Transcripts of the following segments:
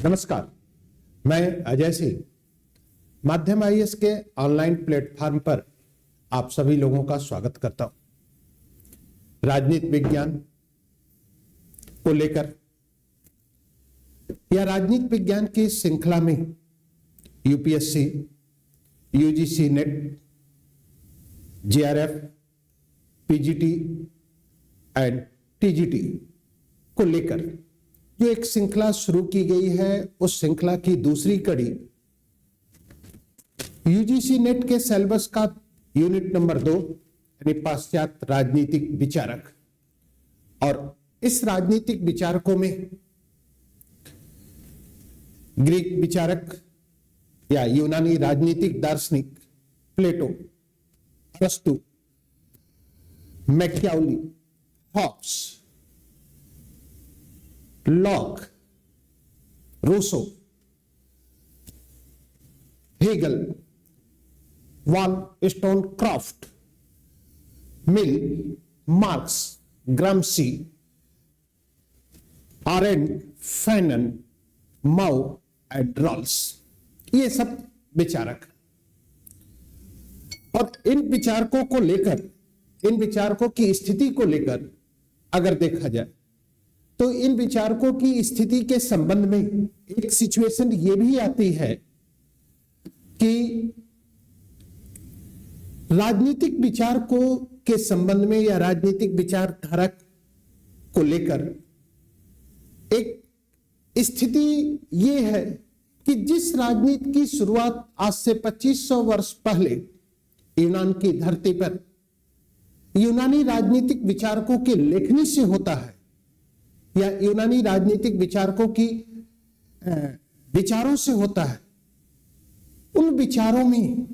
नमस्कार, मैं अजय सिंह माध्यम आईएएस के ऑनलाइन प्लेटफॉर्म पर आप सभी लोगों का स्वागत करता हूं। राजनीति विज्ञान को लेकर या राजनीति विज्ञान की श्रृंखला में UPSC, UGC net, JRF, PGT and TGT को लेकर जो एक श्रृंखला शुरू की गई है, उस श्रृंखला की दूसरी कड़ी यूजीसी नेट के सिलेबस का यूनिट नंबर 2 यानी पाश्चात्य राजनीतिक विचारक। और इस राजनीतिक विचारकों में ग्रीक विचारक या यूनानी राजनीतिक दार्शनिक प्लेटो, अरस्तु, Machiavelli, Hobbes, Locke, Rousseau, Hegel, Wollstonecraft, Mill, Marx, Gramsci, Arendt, Fanon, Mao and Rawls, ये सब विचारक। और इन विचारकों को लेकर, इन विचारकों की स्थिति को लेकर अगर देखा जाए तो इन विचारकों की स्थिति के संबंध में एक सिचुएशन ये भी आती है कि राजनीतिक विचारकों के संबंध में या राजनीतिक विचारधारा को लेकर एक स्थिति ये है कि जिस राजनीति की शुरुआत आज से 2500 वर्ष पहले यूनान की धरती पर यूनानी राजनीतिक विचारकों के लेखनी से होता है या यूनानी राजनीतिक विचारकों की विचारों से होता है, उन विचारों में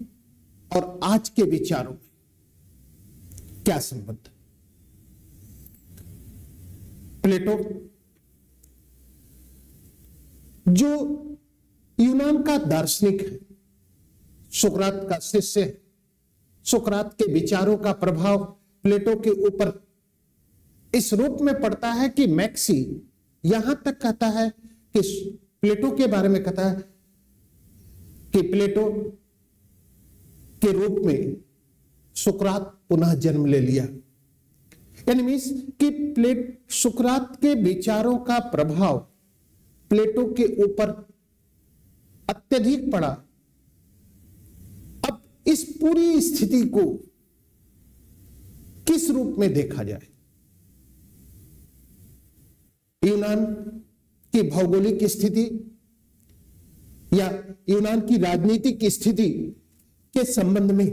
और आज के विचारों में क्या संबंध? प्लेटो जो यूनान का दार्शनिक है, सुकरात का शिष्य है, सुकरात के विचारों का प्रभाव प्लेटो के ऊपर इस रूप में पड़ता है कि मैक्सी यहां तक कहता है कि प्लेटो के बारे में कहता है कि प्लेटो के रूप में सुकरात पुनः जन्म ले लिया। यानी मीन्स कि सुकरात के विचारों का प्रभाव प्लेटो के ऊपर अत्यधिक पड़ा। अब इस पूरी स्थिति को किस रूप में देखा जाए? यूनान की भौगोलिक स्थिति या यूनान की राजनीतिक स्थिति के संबंध में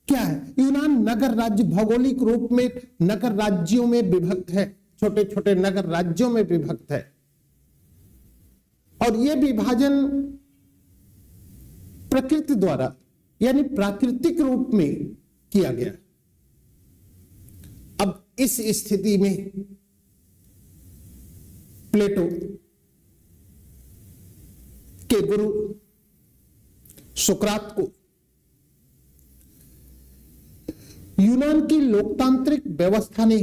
क्या है? यूनान नगर राज्य भौगोलिक रूप में नगर राज्यों में विभक्त है, छोटे छोटे नगर राज्यों में विभक्त है। और यह विभाजन प्रकृति द्वारा यानी प्राकृतिक रूप में किया गया। अब इस स्थिति में प्लेटो के गुरु सुकरात को यूनान की लोकतांत्रिक व्यवस्था ने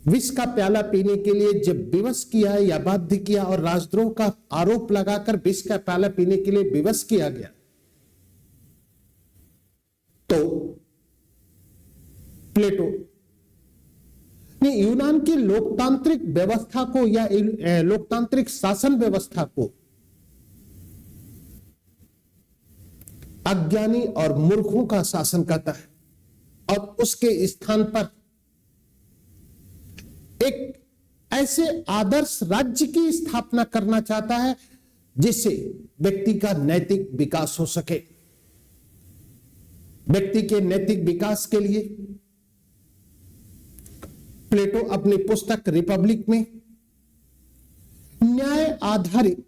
विष का प्याला पीने के लिए जब विवश किया या बाध्य किया और राजद्रोह का आरोप लगाकर विष का प्याला पीने के लिए विवश किया गया, तो प्लेटो ने यूनान की लोकतांत्रिक व्यवस्था को या लोकतांत्रिक शासन व्यवस्था को अज्ञानी और मूर्खों का शासन कहता है और उसके स्थान पर एक ऐसे आदर्श राज्य की स्थापना करना चाहता है जिससे व्यक्ति का नैतिक विकास हो सके। व्यक्ति के नैतिक विकास के लिए प्लेटो अपनी पुस्तक रिपब्लिक में न्याय आधारित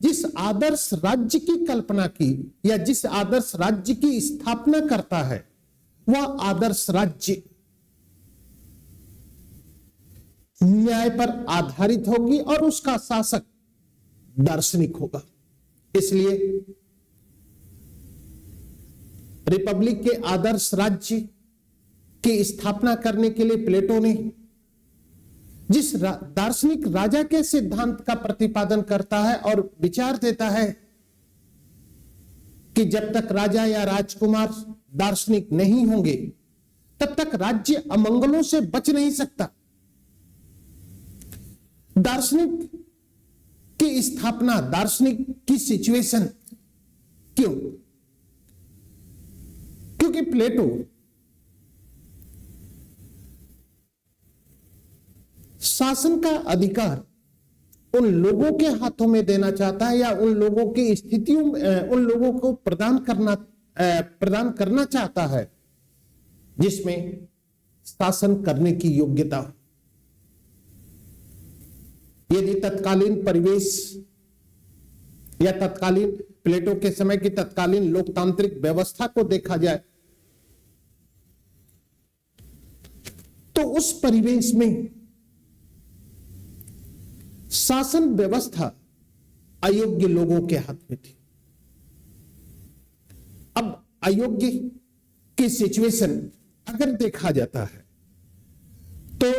जिस आदर्श राज्य की कल्पना की या जिस आदर्श राज्य की स्थापना करता है, वह आदर्श राज्य न्याय पर आधारित होगी और उसका शासक दार्शनिक होगा। इसलिए रिपब्लिक के आदर्श राज्य की स्थापना करने के लिए प्लेटो ने जिस दार्शनिक राजा के सिद्धांत का प्रतिपादन करता है और विचार देता है कि जब तक राजा या राजकुमार दार्शनिक नहीं होंगे तब तक राज्य अमंगलों से बच नहीं सकता। दार्शनिक की स्थापना, दार्शनिक की सिचुएशन क्यों? क्योंकि प्लेटो शासन का अधिकार उन लोगों के हाथों में देना चाहता है या उन लोगों की स्थितियों उन लोगों को प्रदान करना चाहता है जिसमें शासन करने की योग्यता हो। यदि तत्कालीन परिवेश या तत्कालीन प्लेटो के समय की तत्कालीन लोकतांत्रिक व्यवस्था को देखा जाए तो उस परिवेश में शासन व्यवस्था अयोग्य लोगों के हाथ में थी। अब अयोग्य की सिचुएशन अगर देखा जाता है तो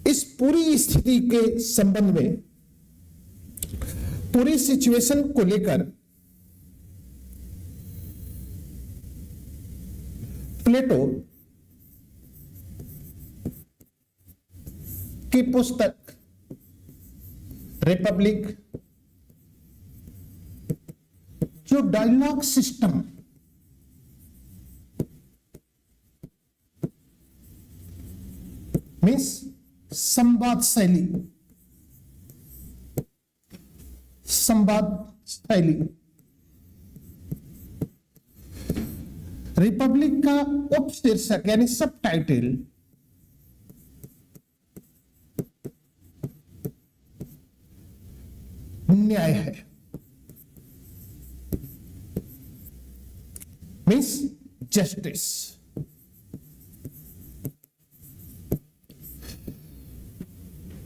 इस पूरी स्थिति के संबंध में, पूरी सिचुएशन को लेकर प्लेटो की पुस्तक रिपब्लिक, जो डायलॉग सिस्टम मीन्स संवाद शैली, रिपब्लिक का उपशीर्षक यानी सब टाइटल न्याय है, मीन्स जस्टिस।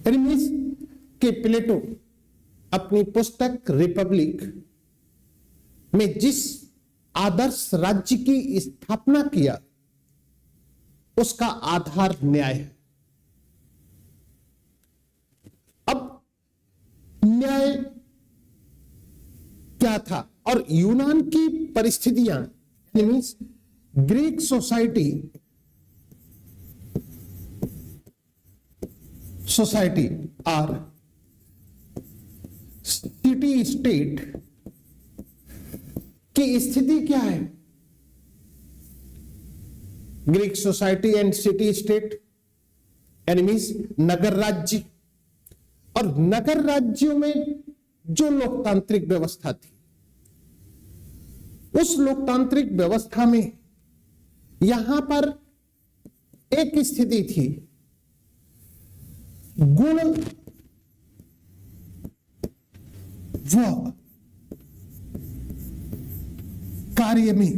मीन्स के प्लेटो अपनी पुस्तक रिपब्लिक में जिस आदर्श राज्य की स्थापना किया उसका आधार न्याय है। अब न्याय क्या था और यूनान की परिस्थितियां, मीन्स ग्रीक सोसाइटी और सिटी स्टेट की स्थिति क्या है? Greek society and city state means नगर राज्य, और नगर राज्यों में जो लोकतांत्रिक व्यवस्था थी उस लोकतांत्रिक व्यवस्था में यहां पर एक स्थिति थी, गुण व कार्य में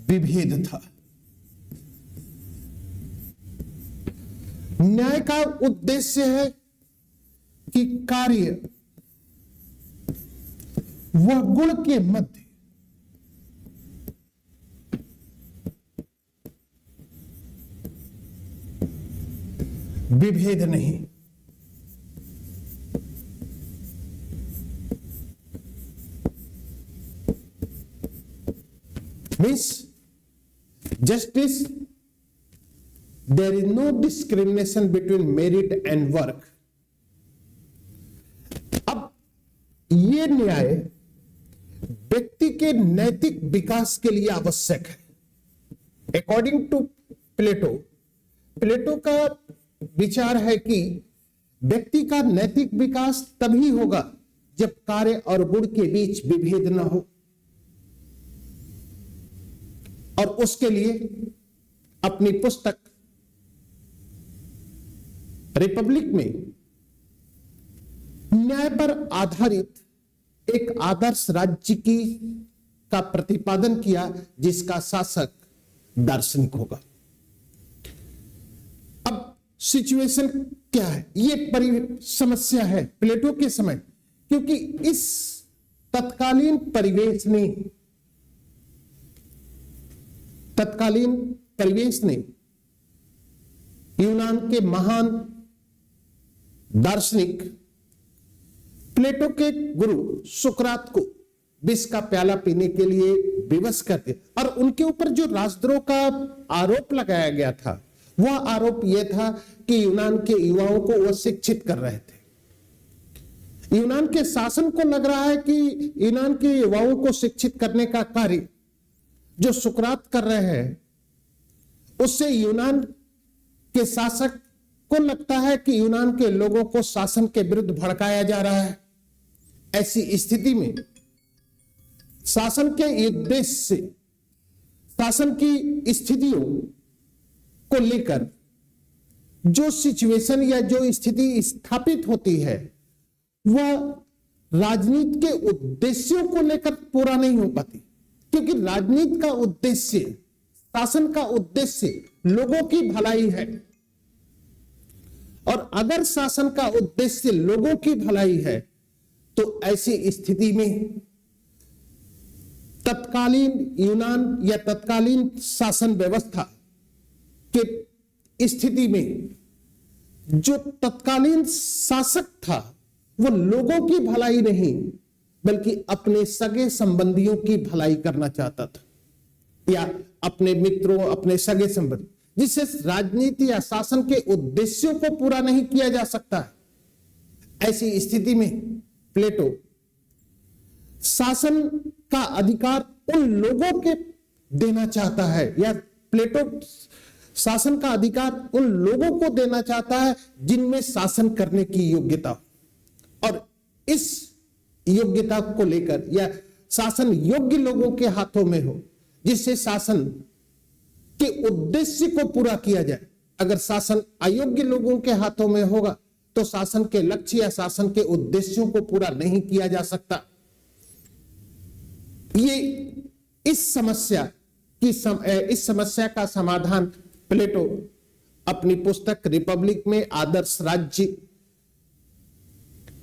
विभेद था। न्याय का उद्देश्य है कि कार्य व गुण के मध्य विभेद नहीं। Means justice, there is no discrimination between merit and work. अब ये न्याय व्यक्ति के नैतिक विकास के लिए आवश्यक है। अकॉर्डिंग टू प्लेटो का विचार है कि व्यक्ति का नैतिक विकास तभी होगा जब कार्य और गुण के बीच विभेद न हो, और उसके लिए अपनी पुस्तक रिपब्लिक में न्याय पर आधारित एक आदर्श राज्य का प्रतिपादन किया जिसका शासक दार्शनिक होगा। अब सिचुएशन क्या है? ये समस्या है प्लेटो के समय, क्योंकि इस तत्कालीन परिवेश में तत्कालीन परिवेश ने यूनान के महान दार्शनिक प्लेटो के गुरु सुकरात को विष का प्याला पीने के लिए विवश कर दिया। और उनके ऊपर जो राजद्रोह का आरोप लगाया गया था, वह आरोप यह था कि यूनान के युवाओं को वह शिक्षित कर रहे थे। यूनान के शासन को लग रहा है कि यूनान के युवाओं को शिक्षित करने का कार्य जो सुकरात कर रहे हैं, उससे यूनान के शासक को लगता है कि यूनान के लोगों को शासन के विरुद्ध भड़काया जा रहा है। ऐसी स्थिति में शासन के उद्देश्य से शासन की स्थितियों को लेकर जो सिचुएशन या जो स्थिति स्थापित होती है, वह राजनीति के उद्देश्यों को लेकर पूरा नहीं हो पाती, क्योंकि राजनीति का उद्देश्य, शासन का उद्देश्य लोगों की भलाई है। और अगर शासन का उद्देश्य लोगों की भलाई है, तो ऐसी स्थिति में तत्कालीन यूनान या तत्कालीन शासन व्यवस्था के स्थिति में जो तत्कालीन शासक था, वो लोगों की भलाई नहीं बल्कि अपने सगे संबंधियों की भलाई करना चाहता था, या अपने मित्रों, अपने सगे संबंधी, जिससे राजनीति या शासन के उद्देश्यों को पूरा नहीं किया जा सकता है। ऐसी स्थिति में प्लेटो शासन का अधिकार उन लोगों के देना चाहता है, या प्लेटो शासन का अधिकार उन लोगों को देना चाहता है जिनमें शासन करने की योग्यता, और इस योग्यता को लेकर या शासन योग्य लोगों के हाथों में हो, जिससे शासन के उद्देश्य को पूरा किया जाए। अगर शासन अयोग्य लोगों के हाथों में होगा तो शासन के लक्ष्य या शासन के उद्देश्यों को पूरा नहीं किया जा सकता। ये इस समस्या का समाधान प्लेटो अपनी पुस्तक रिपब्लिक में आदर्श राज्य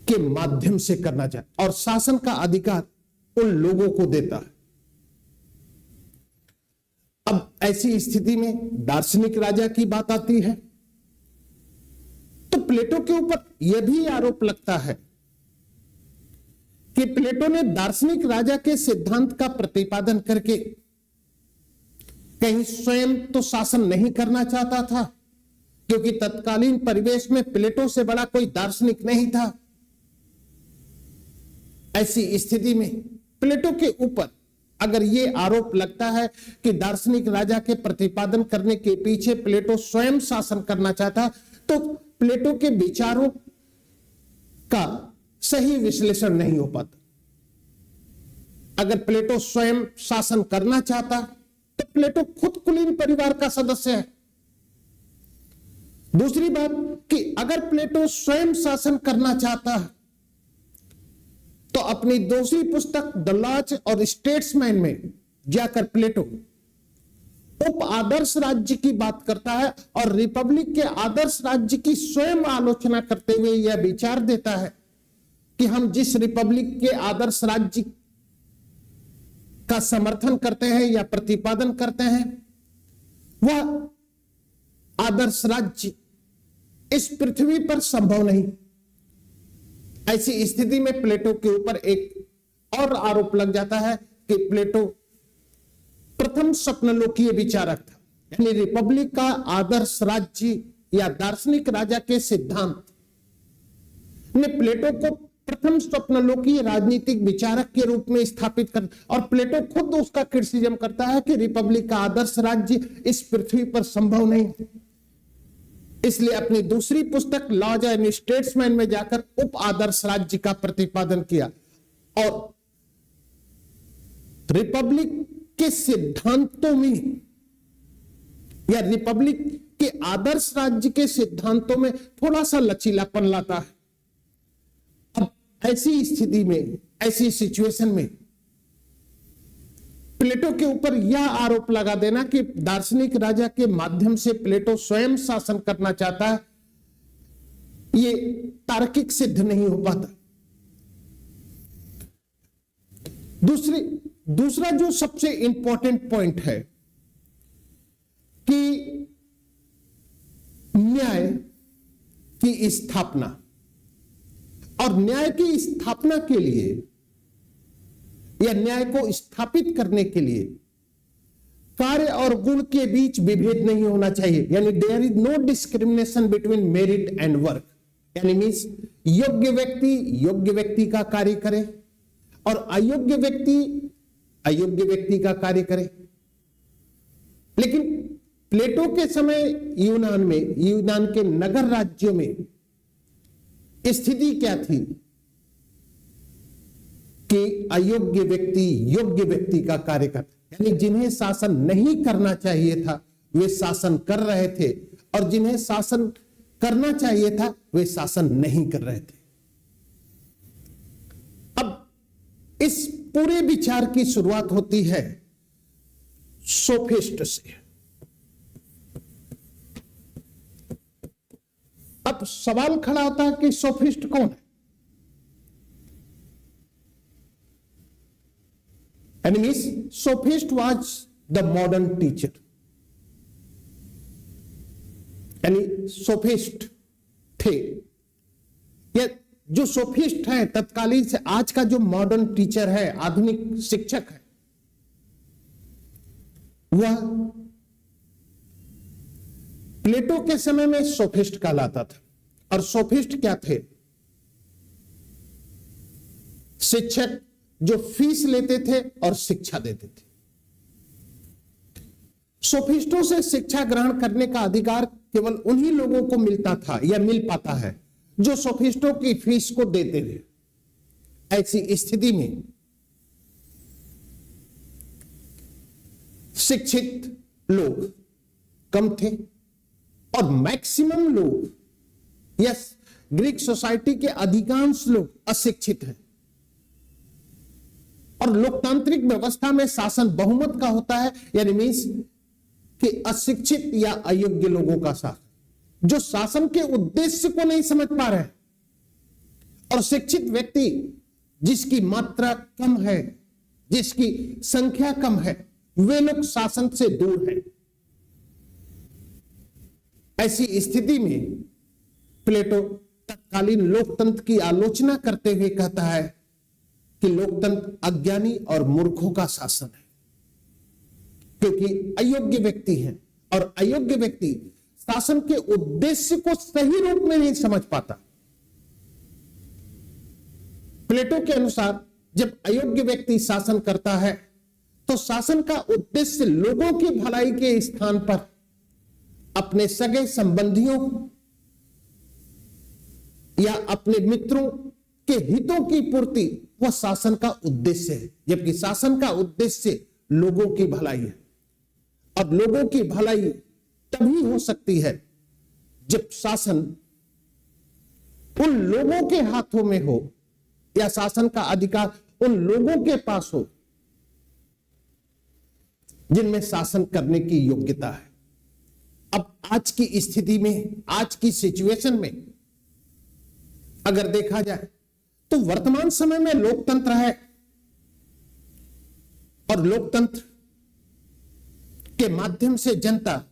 के माध्यम से करना चाहता, और शासन का अधिकार उन लोगों को देता है। अब ऐसी स्थिति में दार्शनिक राजा की बात आती है, तो प्लेटो के ऊपर यह भी आरोप लगता है कि प्लेटो ने दार्शनिक राजा के सिद्धांत का प्रतिपादन करके कहीं स्वयं तो शासन नहीं करना चाहता था, क्योंकि तत्कालीन परिवेश में प्लेटो से बड़ा कोई दार्शनिक नहीं था। ऐसी स्थिति में प्लेटो के ऊपर अगर यह आरोप लगता है कि दार्शनिक राजा के प्रतिपादन करने के पीछे प्लेटो स्वयं शासन करना चाहता, तो प्लेटो के विचारों का सही विश्लेषण नहीं हो पाता। अगर प्लेटो स्वयं शासन करना चाहता तो प्लेटो खुद कुलीन परिवार का सदस्य है। दूसरी बात कि अगर प्लेटो स्वयं शासन करना चाहता तो अपनी दूसरी पुस्तक द लॉज और स्टेट्समैन में जाकर प्लेटो उप आदर्श राज्य की बात करता है और रिपब्लिक के आदर्श राज्य की स्वयं आलोचना करते हुए यह विचार देता है कि हम जिस रिपब्लिक के आदर्श राज्य का समर्थन करते हैं या प्रतिपादन करते हैं, वह आदर्श राज्य इस पृथ्वी पर संभव नहीं। ऐसी स्थिति में प्लेटो के ऊपर एक और आरोप लग जाता है कि प्लेटो प्रथम स्वप्नलोकीय विचारक था, यानी रिपब्लिक का आदर्श राज्य या दार्शनिक राजा के सिद्धांत ने प्लेटो को प्रथम स्वप्नलोकीय राजनीतिक विचारक के रूप में स्थापित कर, और प्लेटो खुद उसका क्रिटिसिज्म करता है कि रिपब्लिक का आदर्श राज्य इस पृथ्वी पर संभव नहीं। इसलिए अपनी दूसरी पुस्तक लॉज एंड स्टेट्समैन में जाकर उप आदर्श राज्य का प्रतिपादन किया और रिपब्लिक के सिद्धांतों में या रिपब्लिक के आदर्श राज्य के सिद्धांतों में थोड़ा सा लचीलापन लाता है। अब ऐसी स्थिति में, ऐसी सिचुएशन में प्लेटो के ऊपर यह आरोप लगा देना कि दार्शनिक राजा के माध्यम से प्लेटो स्वयं शासन करना चाहता है, ये तार्किक सिद्ध नहीं हो पाता। दूसरा जो सबसे इंपॉर्टेंट पॉइंट है न्याय की स्थापना, और न्याय की स्थापना के लिए या न्याय को स्थापित करने के लिए कार्य और गुण के बीच विभेद नहीं होना चाहिए, यानी there is no discrimination between merit and work, यानी मीन्स योग्य व्यक्ति का कार्य करे और अयोग्य व्यक्ति का कार्य करे। लेकिन प्लेटो के समय यूनान के नगर राज्यों में स्थिति क्या थी कि अयोग्य व्यक्ति योग्य व्यक्ति का कार्य करते, यानी जिन्हें शासन नहीं करना चाहिए था वे शासन कर रहे थे, और जिन्हें शासन करना चाहिए था वे शासन नहीं कर रहे थे। अब इस पूरे विचार की शुरुआत होती है सोफिस्ट से। अब सवाल खड़ा होता है कि सोफिस्ट कौन है? Enemies, sophist was the modern teacher. यानी सोफिस्ट थे, ये जो सोफिस्ट है तत्कालीन से आज का जो मॉडर्न टीचर है, आधुनिक शिक्षक है, वह प्लेटो के समय में सोफिस्ट कहलाता था। और सोफिस्ट क्या थे? शिक्षक जो फीस लेते थे और शिक्षा देते थे। सोफिस्टों से शिक्षा ग्रहण करने का अधिकार केवल उन्हीं लोगों को मिलता था या मिल पाता है जो सोफिस्टों की फीस को देते थे। ऐसी स्थिति में शिक्षित लोग कम थे और मैक्सिमम लोग, यस, ग्रीक सोसाइटी के अधिकांश लोग अशिक्षित हैं। और लोकतांत्रिक व्यवस्था में शासन बहुमत का होता है, यानी मीन्स कि अशिक्षित या अयोग्य लोगों का शासन, जो शासन के उद्देश्य को नहीं समझ पा रहे हैं, और शिक्षित व्यक्ति जिसकी मात्रा कम है, जिसकी संख्या कम है, वे लोग शासन से दूर हैं। ऐसी स्थिति में प्लेटो तत्कालीन लोकतंत्र की आलोचना करते हुए कहता है कि लोकतंत्र अज्ञानी और मूर्खों का शासन है, क्योंकि अयोग्य व्यक्ति हैं और अयोग्य व्यक्ति शासन के उद्देश्य को सही रूप में नहीं समझ पाता। प्लेटो के अनुसार जब अयोग्य व्यक्ति शासन करता है तो शासन का उद्देश्य लोगों की भलाई के स्थान पर अपने सगे संबंधियों या अपने मित्रों के हितों की पूर्ति, वह शासन का उद्देश्य है, जबकि शासन का उद्देश्य लोगों की भलाई है। अब लोगों की भलाई तभी हो सकती है जब शासन उन लोगों के हाथों में हो या शासन का अधिकार उन लोगों के पास हो जिनमें शासन करने की योग्यता है। अब आज की स्थिति में, आज की सिचुएशन में अगर देखा जाए तो वर्तमान समय में लोकतंत्र है, और लोकतंत्र के माध्यम से जनता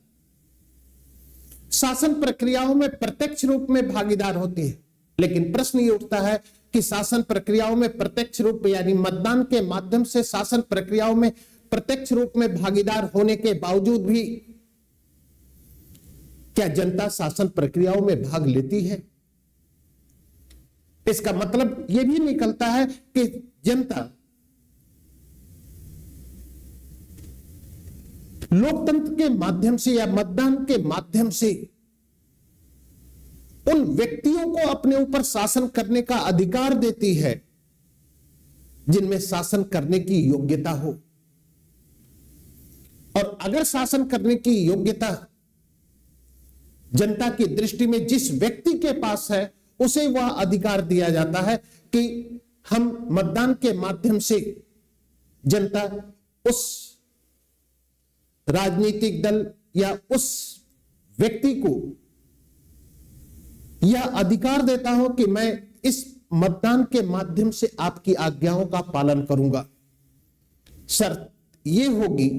शासन प्रक्रियाओं में प्रत्यक्ष रूप में भागीदार होती है। लेकिन प्रश्न ये उठता है कि शासन प्रक्रियाओं में प्रत्यक्ष रूप यानी मतदान के माध्यम से शासन प्रक्रियाओं में प्रत्यक्ष रूप में भागीदार होने के बावजूद भी क्या जनता शासन प्रक्रियाओं में भाग लेती है? इसका मतलब यह भी निकलता है कि जनता लोकतंत्र के माध्यम से या मतदान के माध्यम से उन व्यक्तियों को अपने ऊपर शासन करने का अधिकार देती है जिनमें शासन करने की योग्यता हो। और अगर शासन करने की योग्यता जनता की दृष्टि में जिस व्यक्ति के पास है, उसे वह अधिकार दिया जाता है कि हम मतदान के माध्यम से जनता उस राजनीतिक दल या उस व्यक्ति को यह अधिकार देता हूं कि मैं इस मतदान के माध्यम से आपकी आज्ञाओं का पालन करूंगा। शर्त यह होगी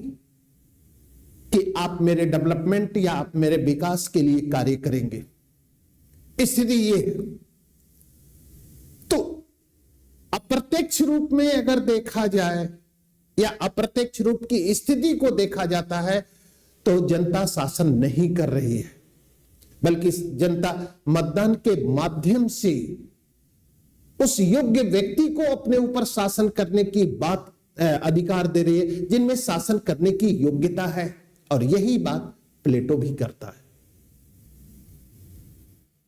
कि आप मेरे डेवलपमेंट या आप मेरे विकास के लिए कार्य करेंगे। स्थिति ये है। तो अप्रत्यक्ष रूप में अगर देखा जाए या अप्रत्यक्ष रूप की स्थिति को देखा जाता है तो जनता शासन नहीं कर रही है, बल्कि जनता मतदान के माध्यम से उस योग्य व्यक्ति को अपने ऊपर शासन करने की बात अधिकार दे रही है जिनमें शासन करने की योग्यता है। और यही बात प्लेटो भी करता है,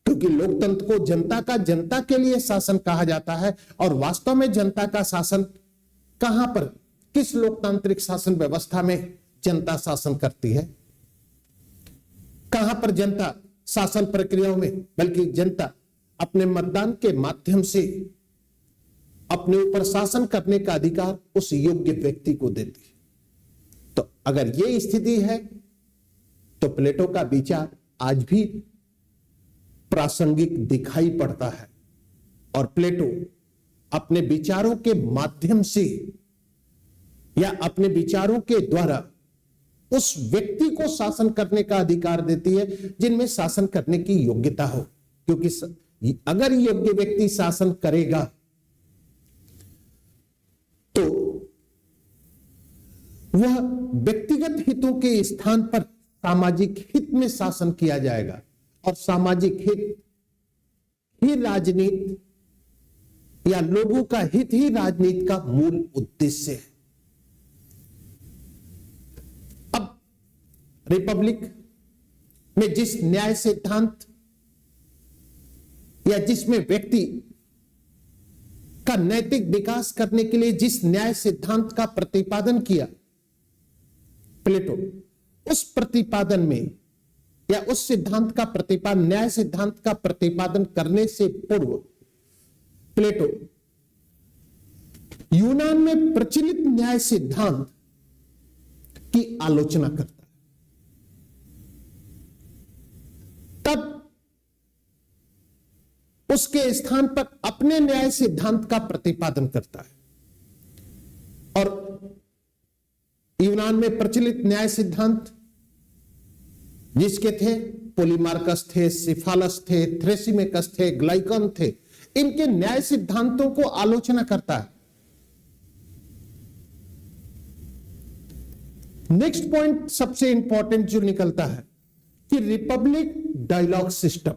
क्योंकि लोकतंत्र को जनता का जनता के लिए शासन कहा जाता है। और वास्तव में जनता का शासन कहां पर, किस लोकतांत्रिक शासन व्यवस्था में जनता शासन करती है? कहां पर जनता शासन प्रक्रियाओं में, बल्कि जनता अपने मतदान के माध्यम से अपने ऊपर शासन करने का अधिकार उस योग्य व्यक्ति को देती है। तो अगर यह स्थिति है तो प्लेटो का विचार आज भी प्रासंगिक दिखाई पड़ता है। और प्लेटो अपने विचारों के माध्यम से या अपने विचारों के द्वारा उस व्यक्ति को शासन करने का अधिकार देती है जिनमें शासन करने की योग्यता हो। क्योंकि अगर योग्य व्यक्ति शासन करेगा तो वह व्यक्तिगत हितों के स्थान पर सामाजिक हित में शासन किया जाएगा। और सामाजिक हित ही राजनीति या लोगों का हित ही राजनीति का मूल उद्देश्य है। अब रिपब्लिक में जिस न्याय सिद्धांत या जिसमें व्यक्ति का नैतिक विकास करने के लिए जिस न्याय सिद्धांत का प्रतिपादन किया प्लेटो, उस प्रतिपादन में या उस सिद्धांत का प्रतिपादन, न्याय सिद्धांत का प्रतिपादन करने से पूर्व प्लेटो यूनान में प्रचलित न्याय सिद्धांत की आलोचना करता है। तब उसके स्थान पर अपने न्याय सिद्धांत का प्रतिपादन करता है। और यूनान में प्रचलित न्याय सिद्धांत जिसके थे पोलीमार्कस थे, सिफालस थे, थ्रेसिमेकस थे, ग्लाइकन थे, इनके न्याय सिद्धांतों को आलोचना करता है। नेक्स्ट पॉइंट सबसे इंपॉर्टेंट जो निकलता है कि रिपब्लिक डायलॉग सिस्टम,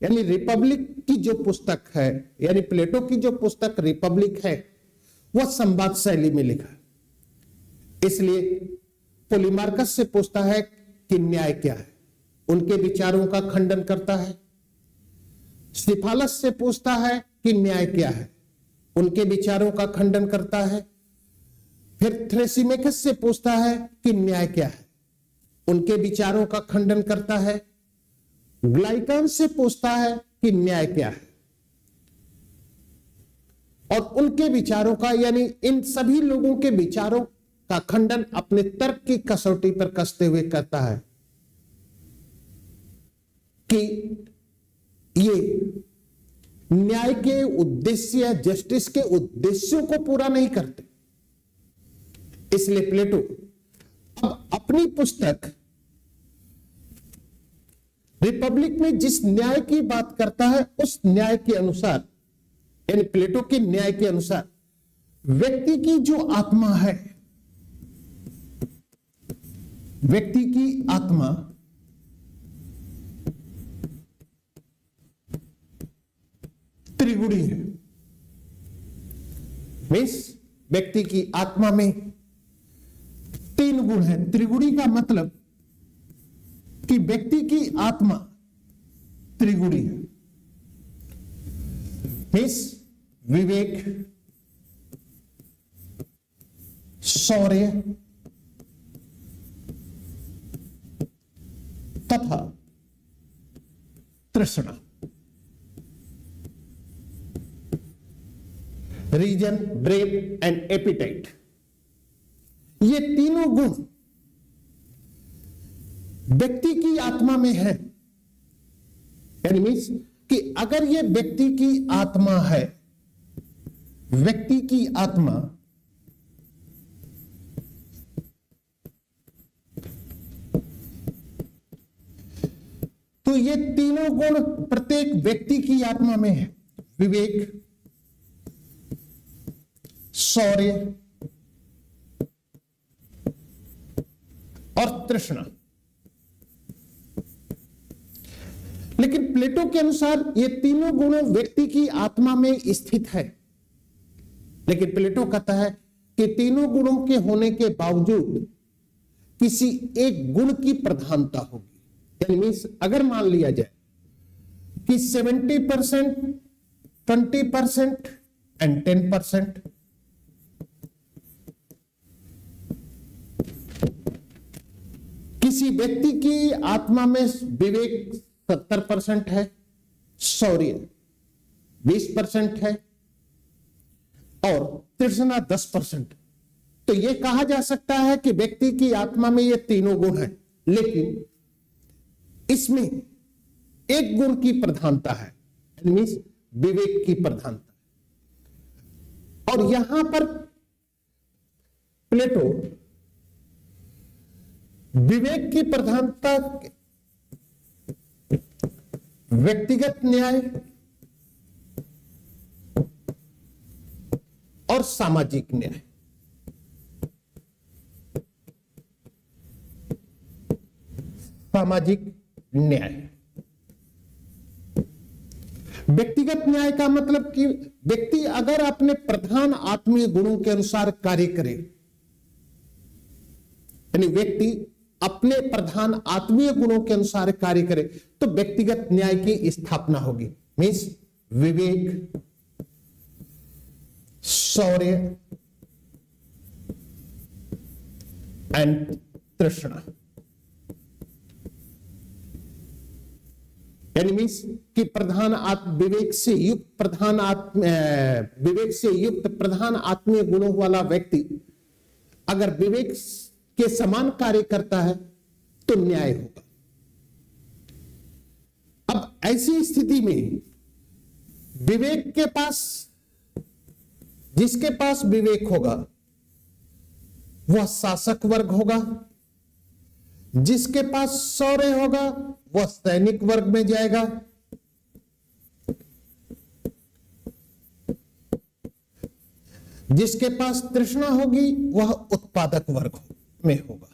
यानी रिपब्लिक की जो पुस्तक है, यानी प्लेटो की जो पुस्तक रिपब्लिक है, वह संवाद शैली में लिखा है। इसलिए पोलीमार्कस से पूछता है कि न्याय क्या है, उनके विचारों का खंडन करता है। सिफालस से पूछता है कि न्याय क्या है, उनके विचारों का खंडन करता है। फिर थ्रेसिमेकस से पूछता है कि न्याय क्या है, उनके विचारों का खंडन करता है। ग्लाइकन से पूछता है कि न्याय क्या है और उनके विचारों का, यानी इन सभी लोगों के विचारों का खंडन अपने तर्क की कसौटी पर कसते हुए करता है कि ये न्याय के उद्देश्य, जस्टिस के उद्देश्यों को पूरा नहीं करते। इसलिए प्लेटो अब अपनी पुस्तक रिपब्लिक में जिस न्याय की बात करता है उस न्याय के अनुसार, यानी प्लेटो के न्याय के अनुसार व्यक्ति की जो आत्मा है, व्यक्ति की आत्मा त्रिगुणी है। मीन्स व्यक्ति की आत्मा में तीन गुण है। त्रिगुणी का मतलब कि व्यक्ति की आत्मा त्रिगुणी है। मीन्स विवेक, शौर्य तथा तृष्णा, रीजन, ब्रेव एंड एपिटाइट। ये तीनों गुण व्यक्ति की आत्मा में है। यानी मीन्स कि अगर ये व्यक्ति की आत्मा है, व्यक्ति की आत्मा, तो ये तीनों गुण प्रत्येक व्यक्ति की आत्मा में है। विवेक, शौर्य और तृष्णा। लेकिन प्लेटो के अनुसार ये तीनों गुण व्यक्ति की आत्मा में स्थित है, लेकिन प्लेटो कहता है कि तीनों गुणों के होने के बावजूद किसी एक गुण की प्रधानता होगी। यानी अगर मान लिया जाए कि 70%, 20% एंड 10%, किसी व्यक्ति की आत्मा में विवेक 70% है, शौर्य 20% है और तृष्णा 10%, तो यह कहा जा सकता है कि व्यक्ति की आत्मा में ये तीनों गुण हैं, लेकिन इसमें एक गुण की प्रधानता है, मीन्स विवेक की प्रधानता। और यहां पर प्लेटो विवेक की प्रधानता व्यक्तिगत न्याय और सामाजिक न्याय, सामाजिक न्याय। व्यक्तिगत न्याय का मतलब कि व्यक्ति अगर अपने प्रधान आत्मीय गुणों के अनुसार कार्य करे, यानी व्यक्ति अपने प्रधान आत्मीय गुणों के अनुसार कार्य करे, तो व्यक्तिगत न्याय की स्थापना होगी। मीन्स विवेक, शौर्य एंड तृष्णा। यानी मीन्स कि विवेक से युक्त प्रधान आत्मीय गुणों वाला व्यक्ति अगर विवेक के समान कार्य करता है तो न्याय होगा। अब ऐसी स्थिति में विवेक के पास, जिसके पास विवेक होगा वह शासक वर्ग होगा, जिसके पास शौर्य होगा वह सैनिक वर्ग में जाएगा, जिसके पास तृष्णा होगी वह उत्पादक वर्ग में होगा।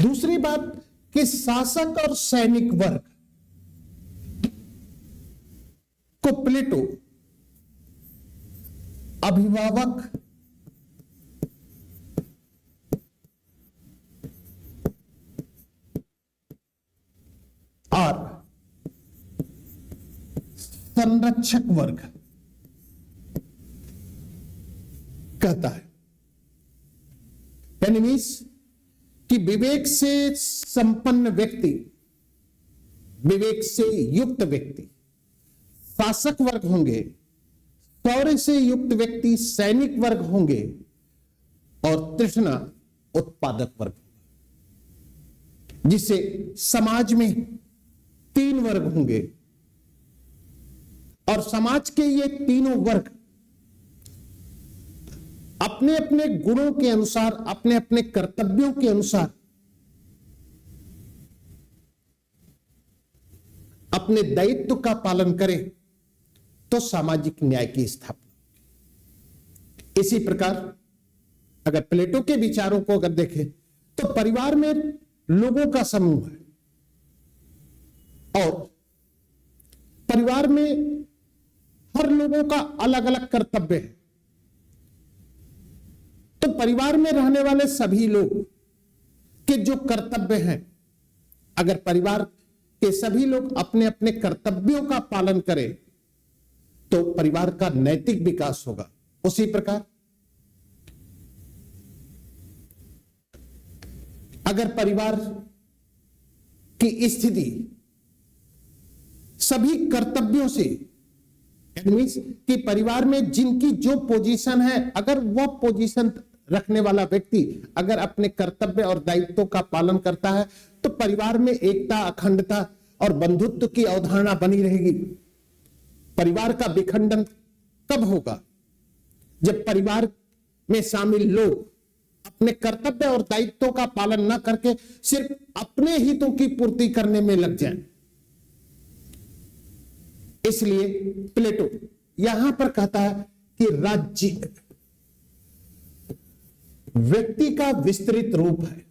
दूसरी बात कि शासक और सैनिक वर्ग को प्लेटो अभिभावक, और संरक्षक वर्ग कहता है। यानी मीन्स कि विवेक से संपन्न व्यक्ति, विवेक से युक्त व्यक्ति शासक वर्ग होंगे, शौर्य से युक्त व्यक्ति सैनिक वर्ग होंगे और तृष्णा उत्पादक वर्ग होगा। जिससे समाज में 3 वर्ग होंगे और समाज के ये तीनों वर्ग अपने अपने गुणों के अनुसार, अपने अपने कर्तव्यों के अनुसार अपने दायित्व का पालन करें तो सामाजिक न्याय की स्थापना। इसी प्रकार अगर प्लेटो के विचारों को अगर देखें तो परिवार में लोगों का समूह है और परिवार में हर लोगों का अलग अलग कर्तव्य है। तो परिवार में रहने वाले सभी लोग के जो कर्तव्य हैं, अगर परिवार के सभी लोग अपने अपने कर्तव्यों का पालन करें तो परिवार का नैतिक विकास होगा। उसी प्रकार अगर परिवार की स्थिति सभी कर्तव्यों से, मीन्स कि परिवार में जिनकी जो पोजीशन है, अगर वह पोजीशन रखने वाला व्यक्ति अगर अपने कर्तव्य और दायित्वों का पालन करता है तो परिवार में एकता, अखंडता और बंधुत्व की अवधारणा बनी रहेगी। परिवार का विखंडन कब होगा? जब परिवार में शामिल लोग अपने कर्तव्य और दायित्वों का पालन न करके सिर्फ अपने हितों की पूर्ति करने में लग जाए। इसलिए प्लेटो यहां पर कहता है कि राज्य व्यक्ति का विस्तृत रूप है,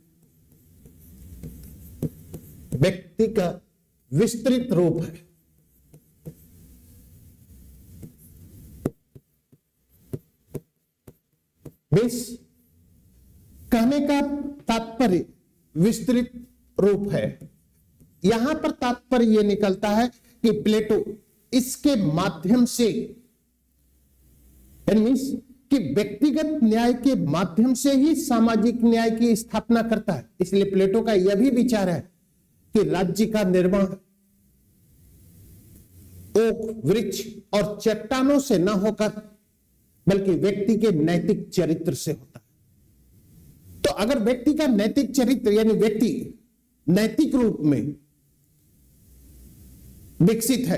व्यक्ति का विस्तृत रूप है। बेस कहने का तात्पर्य विस्तृत रूप है। यहां पर तात्पर्य यह निकलता है कि प्लेटो इसके माध्यम से कि व्यक्तिगत न्याय के माध्यम से ही सामाजिक न्याय की स्थापना करता है। इसलिए प्लेटो का यह भी विचार है कि राज्य का निर्माण ओक, वृक्ष और चट्टानों से न होकर बल्कि व्यक्ति के नैतिक चरित्र से होता है। तो अगर व्यक्ति का नैतिक चरित्र यानी व्यक्ति नैतिक रूप में विकसित है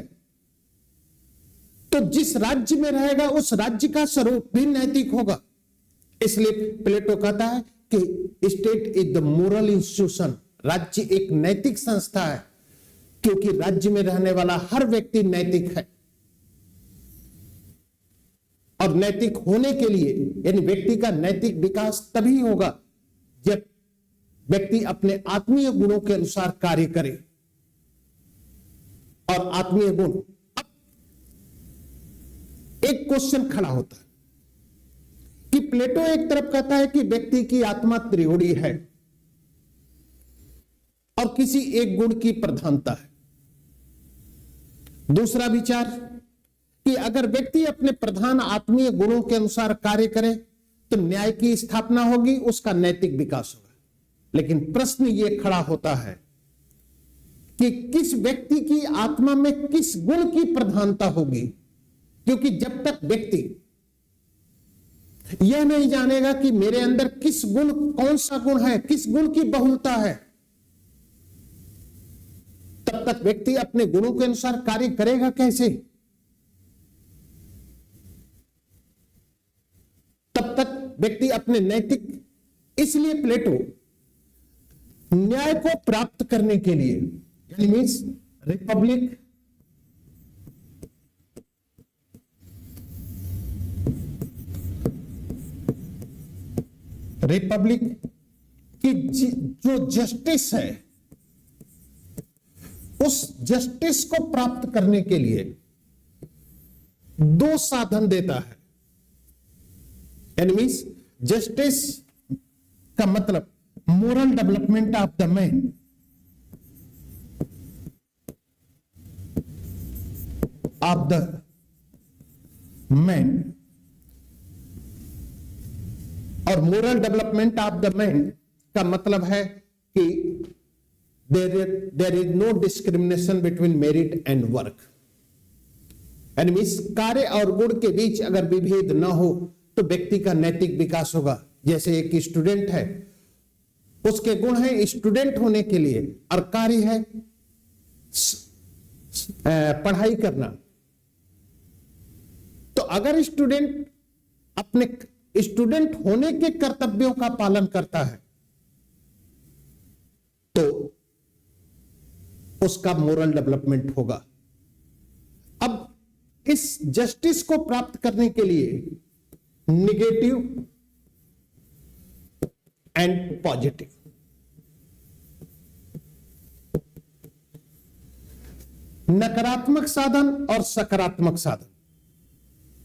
तो जिस राज्य में रहेगा उस राज्य का स्वरूप भी नैतिक होगा। इसलिए प्लेटो कहता है कि state is the moral institution, राज्य एक नैतिक संस्था है क्योंकि राज्य में रहने वाला हर व्यक्ति नैतिक है। और नैतिक होने के लिए यानी व्यक्ति का नैतिक विकास तभी होगा जब व्यक्ति अपने आत्मीय गुणों के अनुसार कार्य करे। और आत्मीय गुण, एक क्वेश्चन खड़ा होता है कि प्लेटो एक तरफ कहता है कि व्यक्ति की आत्मा त्रिगुणी है और किसी एक गुण की प्रधानता है। दूसरा विचार कि अगर व्यक्ति अपने प्रधान आत्मीय गुणों के अनुसार कार्य करे तो न्याय की स्थापना होगी, उसका नैतिक विकास होगा। लेकिन प्रश्न यह खड़ा होता है कि किस व्यक्ति की आत्मा में किस गुण की प्रधानता होगी, क्योंकि जब तक व्यक्ति यह नहीं जानेगा कि मेरे अंदर किस गुण, कौन सा गुण है, किस गुण की बहुलता है, तब तक व्यक्ति अपने गुणों के अनुसार कार्य करेगा कैसे? तब तक व्यक्ति अपने नैतिक, इसलिए प्लेटो न्याय को प्राप्त करने के लिए यानी मीन्स रिपब्लिक की जो जस्टिस है उस जस्टिस को प्राप्त करने के लिए दो साधन देता है। यानी मीन्स जस्टिस का मतलब moral development of the man, और moral development of the man का मतलब है कि there is no discrimination between merit and work. यानी मीन्स कार्य और गुण के बीच अगर विभेद न हो तो व्यक्ति का नैतिक विकास होगा। जैसे एक स्टूडेंट है, उसके गुण है स्टूडेंट होने के लिए और कार्य है पढ़ाई करना। तो अगर स्टूडेंट अपने स्टूडेंट होने के कर्तव्यों का पालन करता है तो उसका मोरल डेवलपमेंट होगा। अब इस जस्टिस को प्राप्त करने के लिए निगेटिव एंड पॉजिटिव, नकारात्मक साधन और सकारात्मक साधन,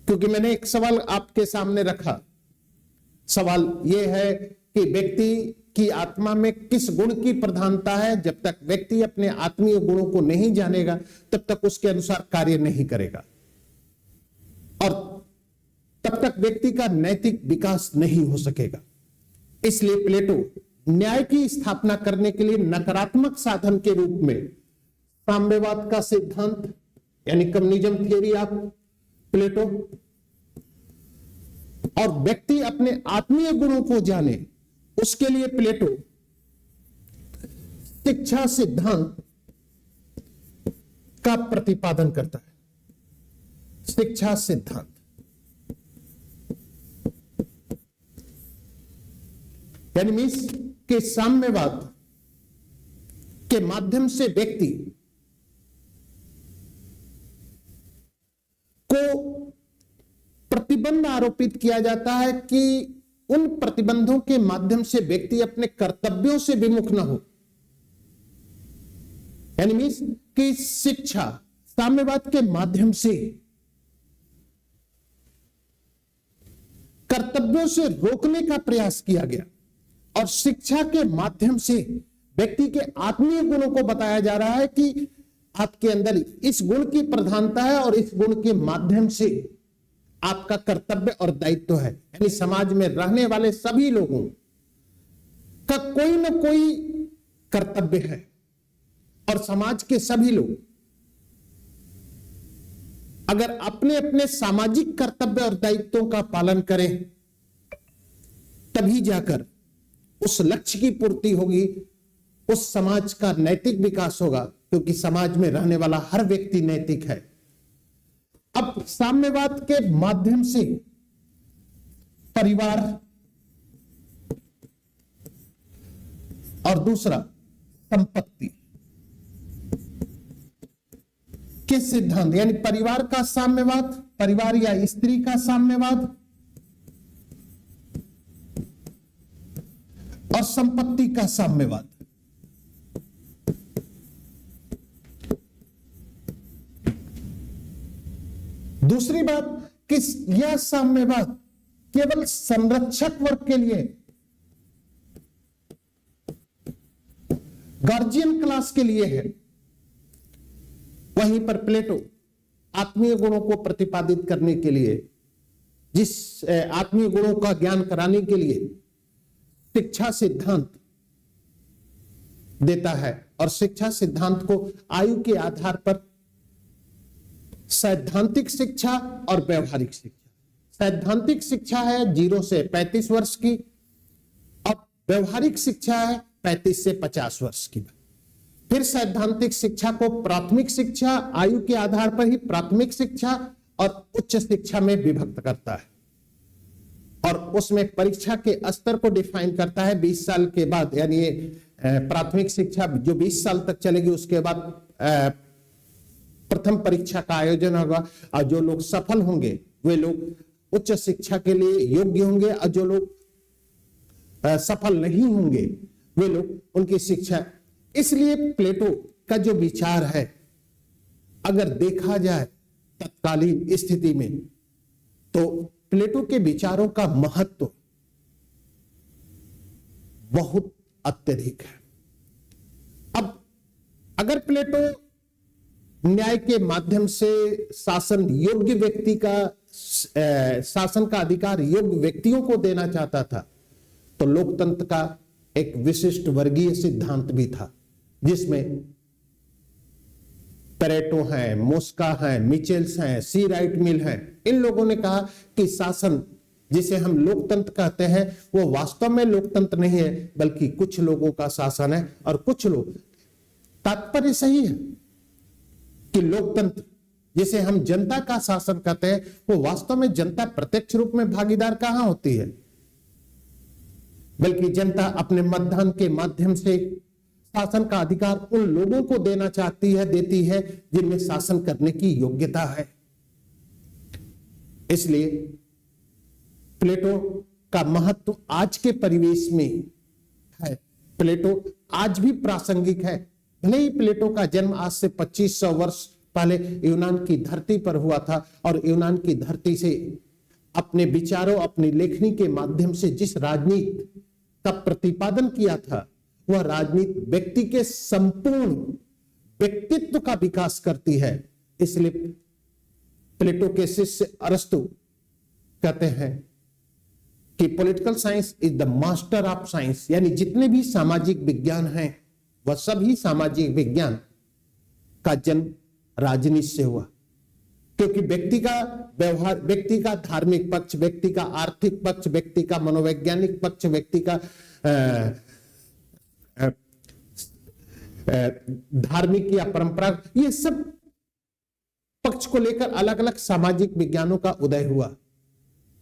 क्योंकि मैंने एक सवाल आपके सामने रखा। सवाल यह है कि व्यक्ति की आत्मा में किस गुण की प्रधानता है। जब तक व्यक्ति अपने आत्मीय गुणों को नहीं जानेगा तब तक उसके अनुसार कार्य नहीं करेगा और तब तक व्यक्ति का नैतिक विकास नहीं हो सकेगा। इसलिए प्लेटो न्याय की स्थापना करने के लिए नकारात्मक साधन के रूप में साम्यवाद का सिद्धांत यानी कम्युनिज्म थियरी ऑफ प्लेटो और व्यक्ति अपने आत्मीय गुणों को जाने उसके लिए प्लेटो शिक्षा सिद्धांत का प्रतिपादन करता है। शिक्षा सिद्धांत यानी मीन्स के साम्यवाद के माध्यम से व्यक्ति को प्रतिबंध आरोपित किया जाता है कि उन प्रतिबंधों के माध्यम से व्यक्ति अपने कर्तव्यों से विमुख न हो। यानी मीन्स कि शिक्षा साम्यवाद के माध्यम से कर्तव्यों से रोकने का प्रयास किया गया और शिक्षा के माध्यम से व्यक्ति के आत्मीय गुणों को बताया जा रहा है कि आपके अंदर इस गुण की प्रधानता है और इस गुण के माध्यम से आपका कर्तव्य और दायित्व है। यानी समाज में रहने वाले सभी लोगों का कोई ना कोई कर्तव्य है और समाज के सभी लोग अगर अपने अपने सामाजिक कर्तव्य और दायित्वों का पालन करें तभी जाकर उस लक्ष्य की पूर्ति होगी, उस समाज का नैतिक विकास होगा, क्योंकि समाज में रहने वाला हर व्यक्ति नैतिक है। अब साम्यवाद के माध्यम से परिवार और दूसरा संपत्ति के सिद्धांत, यानी परिवार का साम्यवाद, परिवार या स्त्री का साम्यवाद और संपत्ति का साम्यवाद। दूसरी बात कि यह साम्यवाद केवल संरक्षक वर्ग के लिए, गार्जियन क्लास के लिए है। वहीं पर प्लेटो आत्मीय गुणों को प्रतिपादित करने के लिए, जिस आत्मीय गुणों का ज्ञान कराने के लिए शिक्षा सिद्धांत देता है और शिक्षा सिद्धांत को आयु के आधार पर सैद्धांतिक शिक्षा और व्यवहारिक शिक्षा। सैद्धांतिक शिक्षा है 0 से 35 वर्ष की और व्यवहारिक शिक्षा है 35 से 50 वर्ष की। फिर सैद्धांतिक शिक्षा को प्राथमिक शिक्षा, आयु के आधार पर ही प्राथमिक शिक्षा और उच्च शिक्षा में विभक्त करता है और उसमें परीक्षा के स्तर को डिफाइन करता है 20 साल के बाद। यानी ये प्राथमिक शिक्षा जो 20 साल तक चलेगी, उसके बाद प्रथम परीक्षा का आयोजन होगा और जो लोग सफल होंगे वे लोग उच्च शिक्षा के लिए योग्य होंगे और जो लोग सफल नहीं होंगे वे लोग उनकी शिक्षा। इसलिए प्लेटो का जो विचार है, अगर देखा जाए तत्कालीन स्थिति में, तो प्लेटो के विचारों का महत्व बहुत अत्यधिक है। अब अगर प्लेटो न्याय के माध्यम से शासन योग्य व्यक्ति का शासन का अधिकार योग्य व्यक्तियों को देना चाहता था, तो लोकतंत्र का एक विशिष्ट वर्गीय सिद्धांत भी था, जिसमें पेरेटो हैं, मोस्का हैं, मिचेल्स हैं, सी राइट मिल हैं। इन लोगों ने कहा कि शासन जिसे हम लोकतंत्र कहते हैं वो वास्तव में लोकतंत्र नहीं है, बल्कि कुछ लोगों का शासन है और कुछ लोग। तात्पर्य सही है कि लोकतंत्र जिसे हम जनता का शासन कहते हैं, वो वास्तव में जनता प्रत्यक्ष रूप में भागीदार कहां होती है, बल्कि जनता अपने मतदान के माध्यम से शासन का अधिकार उन लोगों को देना चाहती है, देती है जिनमें शासन करने की योग्यता है। इसलिए प्लेटो का महत्व आज के परिवेश में है। प्लेटो आज भी प्रासंगिक है। भले ही प्लेटो का जन्म आज से 2500 वर्ष पहले यूनान की धरती पर हुआ था और यूनान की धरती से अपने विचारों, अपनी लेखनी के माध्यम से जिस राजनीति का प्रतिपादन किया था, वह राजनीति व्यक्ति के संपूर्ण व्यक्तित्व का विकास करती है। इसलिए प्लेटो के शिष्य अरस्तु कहते हैं कि political science is the master of science, यानी जितने भी सामाजिक विज्ञान हैं वह सभी सामाजिक विज्ञान का जन्म राजनीति से हुआ, क्योंकि व्यक्ति का व्यवहार, व्यक्ति का धार्मिक पक्ष, व्यक्ति का आर्थिक पक्ष, व्यक्ति का मनोवैज्ञानिक पक्ष, व्यक्ति का धार्मिक या परंपरा, ये सब पक्ष को लेकर अलग अलग सामाजिक विज्ञानों का उदय हुआ।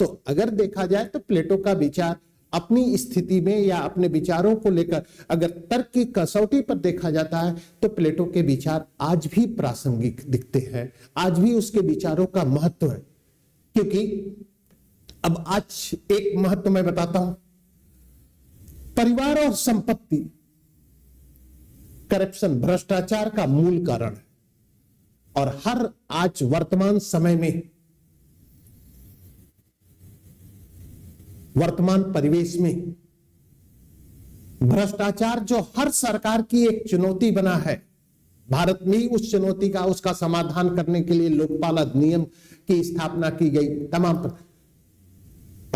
तो अगर देखा जाए तो प्लेटो का विचार अपनी स्थिति में या अपने विचारों को लेकर अगर तर्क की कसौटी पर देखा जाता है तो प्लेटो के विचार आज भी प्रासंगिक दिखते हैं, आज भी उसके विचारों का महत्व है। क्योंकि अब आज एक महत्व मैं बताता हूं, परिवार और संपत्ति करप्शन, भ्रष्टाचार का मूल कारण है। और हर आज वर्तमान समय में, वर्तमान परिवेश में भ्रष्टाचार जो हर सरकार की एक चुनौती बना है, भारत में ही उस चुनौती का, उसका समाधान करने के लिए लोकपाल अधिनियम की स्थापना की गई तमाम।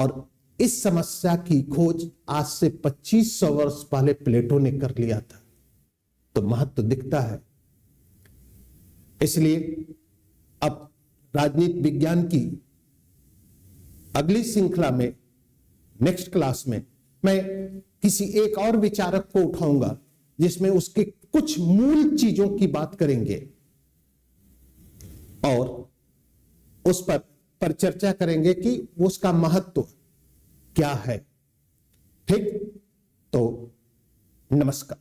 और इस समस्या की खोज आज से 2500 वर्ष पहले प्लेटो ने कर लिया था, तो महत्व दिखता है। इसलिए अब राजनीति विज्ञान की अगली श्रृंखला में, नेक्स्ट क्लास में, मैं किसी एक और विचारक को उठाऊंगा जिसमें उसके कुछ मूल चीजों की बात करेंगे और उस पर चर्चा करेंगे कि उसका महत्व क्या है। ठीक, तो नमस्कार।